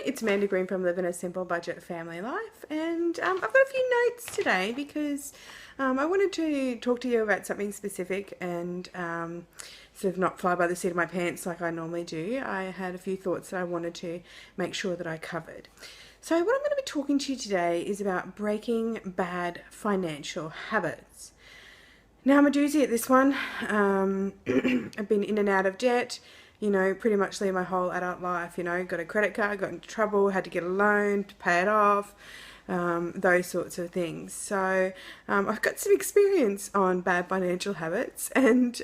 it's Amanda Green from Living a Simple Budget Family Life, and I've got a few notes today because I wanted to talk to you about something specific and sort of not fly by the seat of my pants like I normally do. I had a few thoughts that I wanted to make sure that I covered. So what I'm going to be talking to you today is about breaking bad financial habits. Now, I'm a doozy at this one. I've been in and out of debt, pretty much my whole adult life, got a credit card, got into trouble, had to get a loan to pay it off, those sorts of things. So I've got some experience on bad financial habits and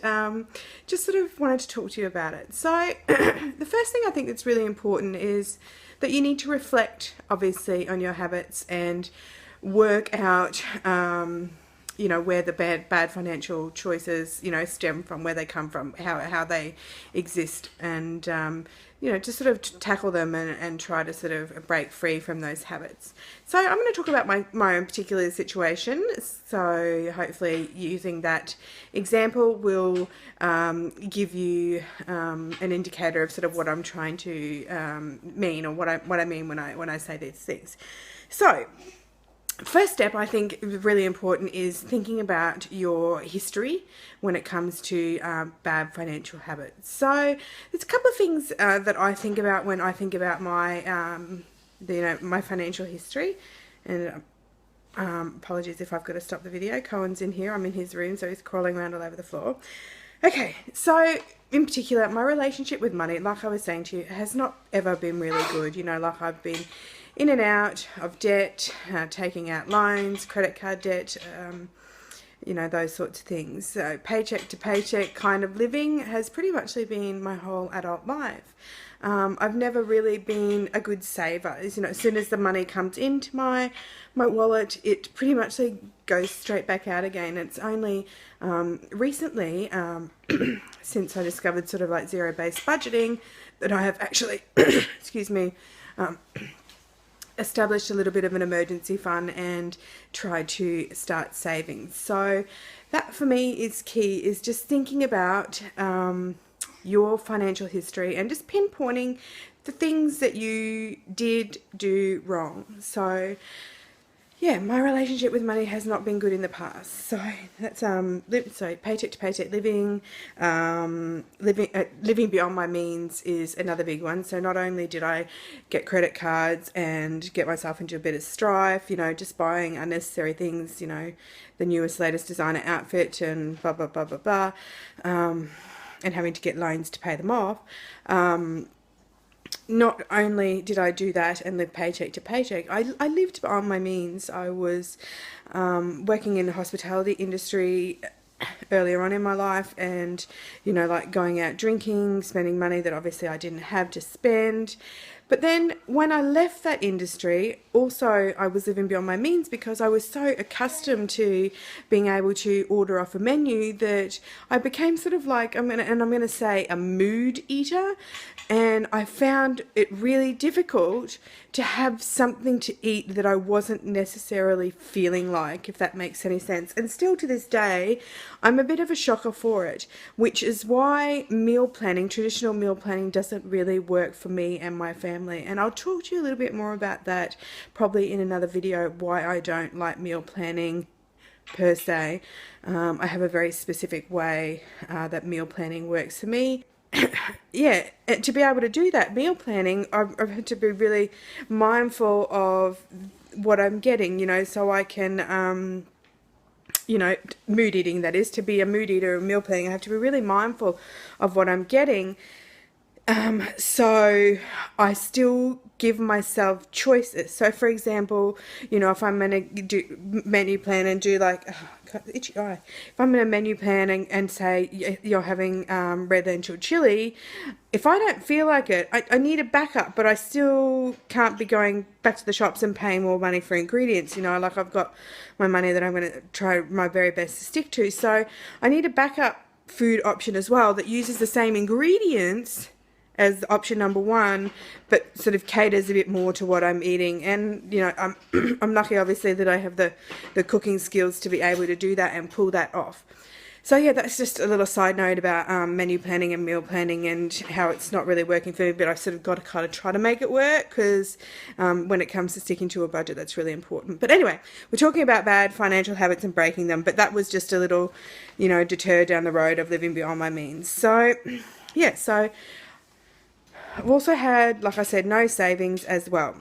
just sort of wanted to talk to you about it. So the first thing I think that's really important is that you need to reflect, obviously, on your habits and work out where the bad financial choices, stem from, where they come from, how they exist, and, just sort of tackle them and try to sort of break free from those habits. So I'm going to talk about my own particular situation. So hopefully using that example will give you an indicator of sort of what I'm trying to mean, or what I mean when I say these things. So first step, I think, really important is thinking about your history when it comes to bad financial habits. So there's a couple of things that I think about when I think about my, my financial history. And apologies if I've got to stop the video. Cohen's in here. I'm in his room, so he's crawling around all over the floor. Okay, so in particular, my relationship with money, like I was saying to you, has not ever been really good. Like I've been in and out of debt, taking out loans, credit card debt, those sorts of things. So paycheck to paycheck kind of living has pretty much been my whole adult life. I've never really been a good saver. As soon as the money comes into my wallet, it pretty much goes straight back out again. It's only recently, since I discovered sort of like zero-based budgeting, that I have actually, excuse me, established a little bit of an emergency fund and tried to start saving. So that for me is key, is just thinking about your financial history and just pinpointing the things that you did do wrong. So yeah, my relationship with money has not been good in the past. So that's paycheck to paycheck living, living beyond my means is another big one. So not only did I get credit cards and get myself into a bit of strife, just buying unnecessary things, the newest, latest designer outfit and blah blah blah blah blah, and having to get loans to pay them off. Not only did I do that and live paycheck to paycheck, I lived on my means. I was working in the hospitality industry earlier on in my life and, going out drinking, spending money that obviously I didn't have to spend. But then when I left that industry, also I was living beyond my means because I was so accustomed to being able to order off a menu that I became sort of like, I'm gonna say a mood eater, and I found it really difficult to have something to eat that I wasn't necessarily feeling like, if that makes any sense. And still to this day, I'm a bit of a shocker for it, which is why traditional meal planning doesn't really work for me and my family. And I'll talk to you a little bit more about that probably in another video, why I don't like meal planning per se. I have a very specific way that meal planning works for me. Yeah, to be able to do that meal planning, I've had to be really mindful of what I'm getting, so I can, mood eating, that is. To be a mood eater or meal planning, I have to be really mindful of what I'm getting. So I still give myself choices. So for example, if I'm going to do menu plan and do itchy eye. If I'm going to menu plan and say you're having red lentil chili, if I don't feel like it, I need a backup, but I still can't be going back to the shops and paying more money for ingredients. I've got my money that I'm going to try my very best to stick to. So I need a backup food option as well that uses the same ingredients as option number one, but sort of caters a bit more to what I'm eating. And I'm lucky, obviously, that I have the cooking skills to be able to do that and pull that off. So yeah, that's just a little side note about menu planning and meal planning and how it's not really working for me, but I've sort of got to kind of try to make it work because when it comes to sticking to a budget, that's really important. But anyway, we're talking about bad financial habits and breaking them, but that was just a little, deter down the road of living beyond my means. So yeah, so I've also had, like I said, no savings as well.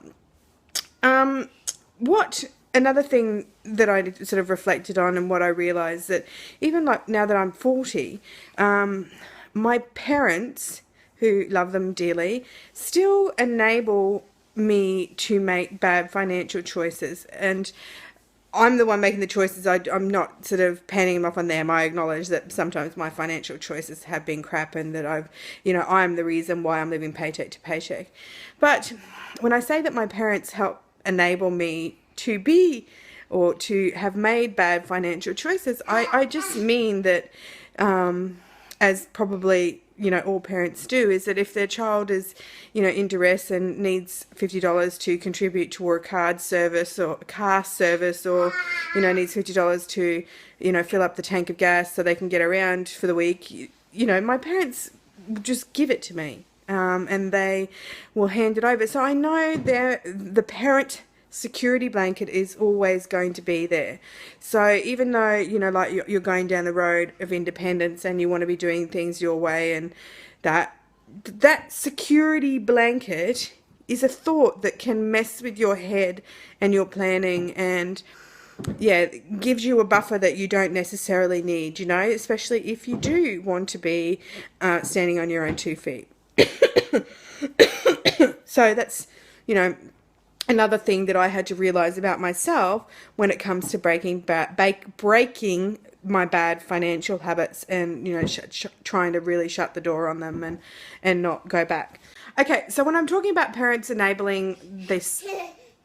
Another thing that I sort of reflected on and what I realised that even like now that I'm 40, my parents, who love them dearly, still enable me to make bad financial choices. And I'm the one making the choices. I'm not sort of panning them off on them. I acknowledge that sometimes my financial choices have been crap and that I'm the reason why I'm living paycheck to paycheck. But when I say that my parents help enable me to be or to have made bad financial choices, I just mean that as probably all parents do, is that if their child is in duress and needs $50 to contribute toward a car service or needs $50 to fill up the tank of gas so they can get around for the week, my parents just give it to me and they will hand it over. So I know the parent security blanket is always going to be there. So even though like you're going down the road of independence and you want to be doing things your way, and that security blanket is a thought that can mess with your head and your planning, and it gives you a buffer that you don't necessarily need, especially if you do want to be standing on your own 2 feet. So that's another thing that I had to realize about myself when it comes to breaking my bad financial habits and trying to really shut the door on them and not go back. Okay, so when I'm talking about parents enabling this,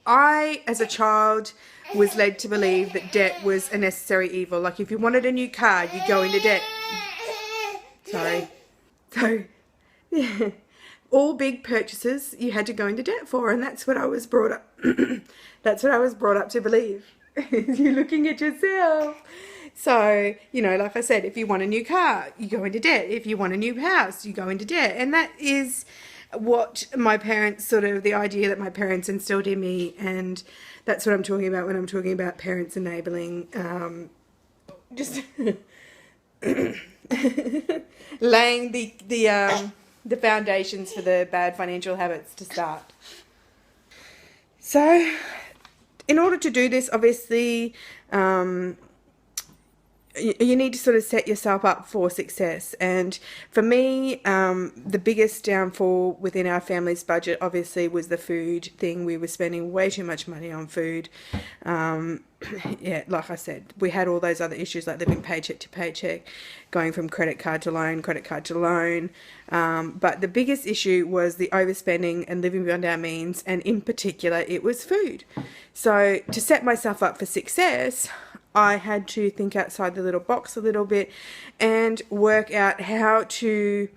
I as a child was led to believe that debt was a necessary evil. Like if you wanted a new car, you go into debt. Sorry. So yeah. All big purchases you had to go into debt for, and that's what I was brought up. That's what I was brought up to believe. You're looking at yourself. So, like I said, if you want a new car, you go into debt. If you want a new house, you go into debt. And that is what my parents the idea that my parents instilled in me, and that's what I'm talking about when I'm talking about parents enabling, just laying the foundations for the bad financial habits to start. So, in order to do this, obviously, you need to sort of set yourself up for success. And for me, the biggest downfall within our family's budget obviously was the food thing. We were spending way too much money on food. Like I said, we had all those other issues like living paycheck to paycheck, going from credit card to loan. But the biggest issue was the overspending and living beyond our means, and in particular, it was food. So to set myself up for success, I had to think outside the little box a little bit and work out how to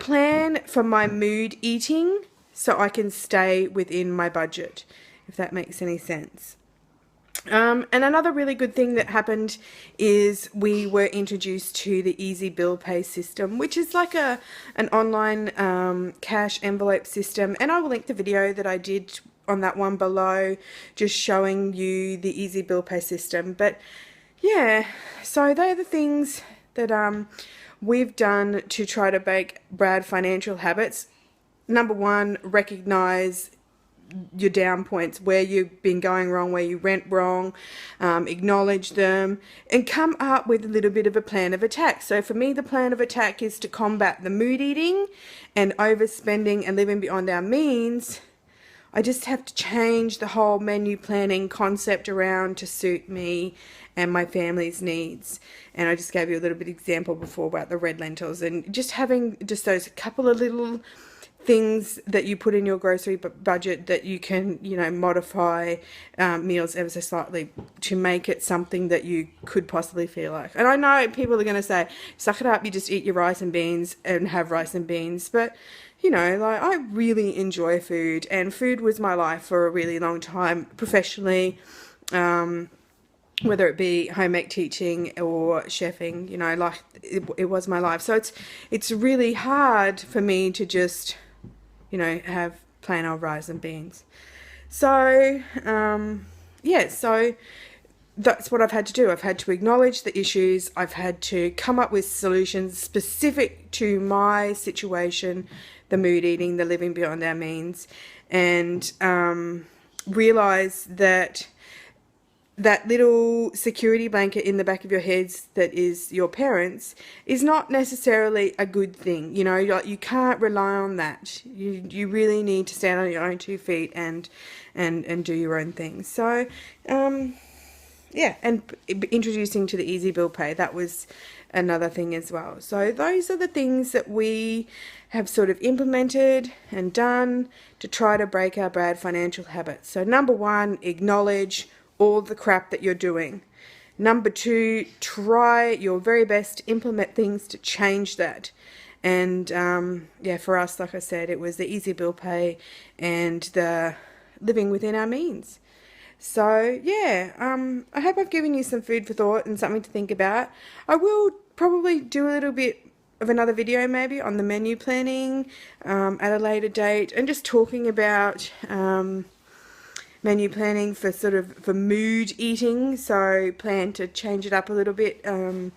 plan for my mood eating so I can stay within my budget, if that makes any sense. And another really good thing that happened is we were introduced to the Easy Bill Pay system, which is like an online cash envelope system. And I will link the video that I did on that one below, just showing you the Easy Bill Pay system. But yeah, so they're the things that we've done to try to break bad financial habits. Number one, recognize your down points, where you've been going wrong, where you went wrong, acknowledge them, and come up with a little bit of a plan of attack. So for me, the plan of attack is to combat the mood eating and overspending and living beyond our means. I just have to change the whole menu planning concept around to suit me and my family's needs. And I just gave you a little bit of example before about the red lentils, and just having just those couple of little things that you put in your grocery budget that you can, modify meals ever so slightly to make it something that you could possibly feel like. And I know people are going to say, suck it up, you just eat your rice and beans and have rice and beans. But, I really enjoy food, and food was my life for a really long time professionally. whether it be home ec teaching or chefing, you know, like it was my life. So it's really hard for me to just, you know, have plain old rice and beans. So, yeah, so that's what I've had to do. I've had to acknowledge the issues. I've had to come up with solutions specific to my situation, the mood eating, the living beyond our means, and realize that that little security blanket in the back of your heads that is your parents is not necessarily a good thing. You know, you can't rely on that. You really need to stand on your own 2 feet and do your own thing. So, yeah, and introducing to the easy bill pay, that was another thing as well. So those are the things that we have sort of implemented and done to try to break our bad financial habits. So number 1, acknowledge all the crap that you're doing. Number 2, try your very best to implement things to change that. And yeah, for us, like I said, it was the easy bill pay and the living within our means. So yeah, I hope I've given you some food for thought and something to think about. I will probably do a little bit of another video maybe on the menu planning at a later date, and just talking about menu planning for for mood eating. So plan to change it up a little bit and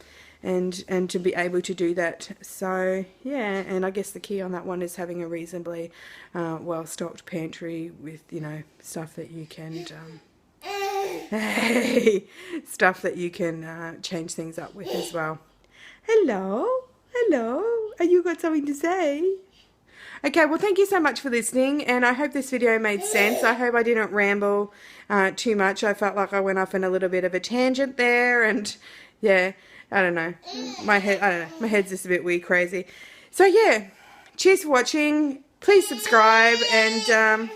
to be able to do that. So yeah, and I guess the key on that one is having a reasonably well-stocked pantry with, you know, stuff that you can stuff that you can change things up with as well. Hello, are you got something to say? Okay, well, thank you so much for listening, and I hope this video made sense. I hope I didn't ramble too much. I felt like I went off on a little bit of a tangent there, and yeah, I don't know. My head's just a bit weird, crazy. So yeah, cheers for watching. Please subscribe and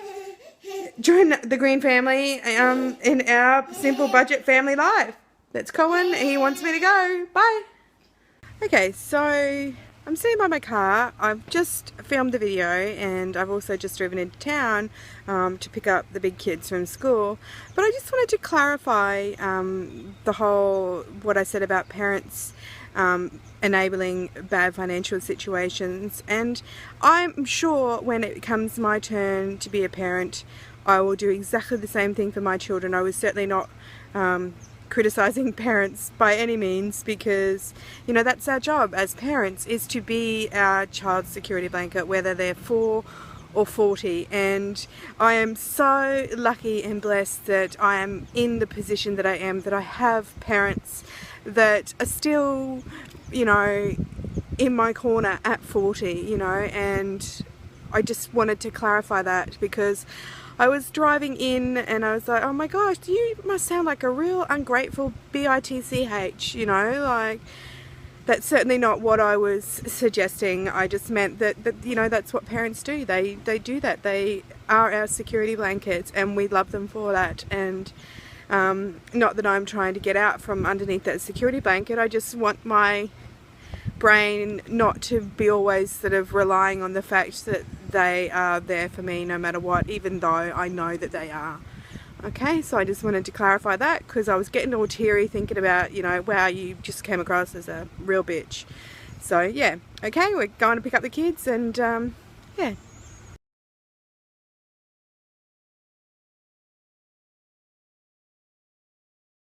join the Green family in our simple budget family life. That's Cohen. He wants me to go. Bye. Okay, so I'm sitting by my car. I've just filmed the video, and I've also just driven into town to pick up the big kids from school. But I just wanted to clarify the whole, what I said about parents enabling bad financial situations. And I'm sure when it comes my turn to be a parent, I will do exactly the same thing for my children. I was certainly not criticizing parents by any means, because, you know, that's our job as parents, is to be our child's security blanket, whether they're 4 or 40. And I am so lucky and blessed that I am in the position that I am, that I have parents that are still, you know, in my corner at 40, you know. And I just wanted to clarify that, because I was driving in and I was like, oh my gosh, you must sound like a real ungrateful bitch, you know, like, that's certainly not what I was suggesting. I just meant that you know, that's what parents do. They do that. They are our security blankets, and we love them for that. And not that I'm trying to get out from underneath that security blanket. I just want my brain not to be always sort of relying on the fact that they are there for me no matter what, even though I know that they are. Okay, so I just wanted to clarify that, because I was getting all teary thinking about, you know, wow, you just came across as a real bitch. So yeah, okay, we're going to pick up the kids, and yeah,